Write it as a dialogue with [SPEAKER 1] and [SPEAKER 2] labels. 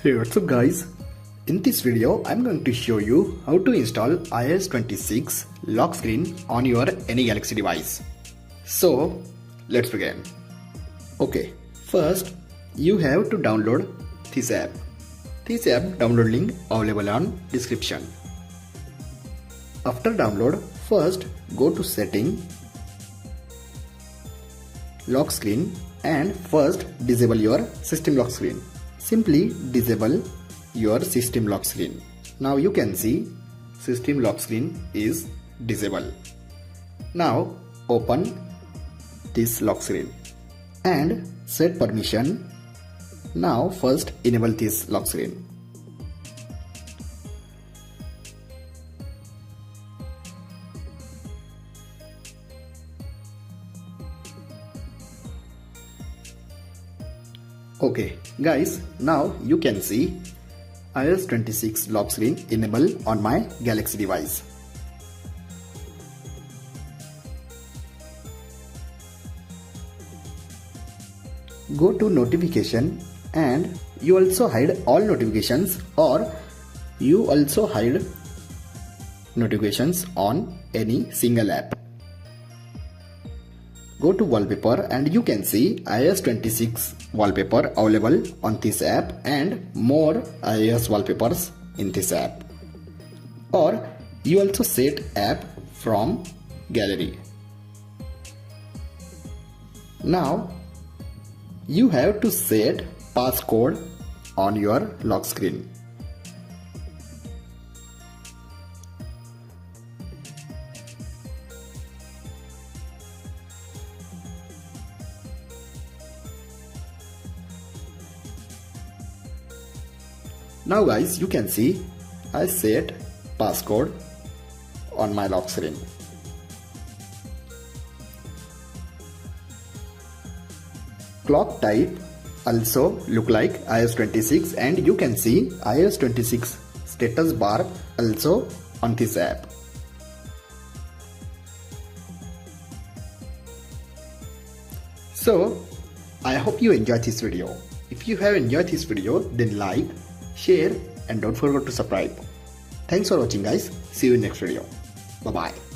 [SPEAKER 1] Hey, what's up guys? In this video, I'm going to show you how to install iOS 26 lock screen on your any Galaxy device. So, let's begin. Okay, first you have to download this app. This app download link available on description. After download, first go to setting, lock screen and first disable your system lock screen. Simply disable your system lock screen. Now you can see system lock screen is disabled. Now open this lock screen and set permission. Now first enable this lock screen. Okay guys, now you can see iOS 26 lock screen enabled on my Galaxy device. Go to notification and you also hide all notifications, or you also hide notifications on any single app. Go to wallpaper and you can see iOS 26 wallpaper available on this app and more iOS wallpapers in this app. Or you also set app from gallery. Now you have to set passcode on your lock screen. Now guys, you can see I set passcode on my lock screen. Clock type also look like iOS 26 and you can see iOS 26 status bar also on this app. So I hope you enjoyed this video. If you have enjoyed this video, then like, share and don't forget to subscribe. Thanks for watching guys. See you in next video. Bye bye.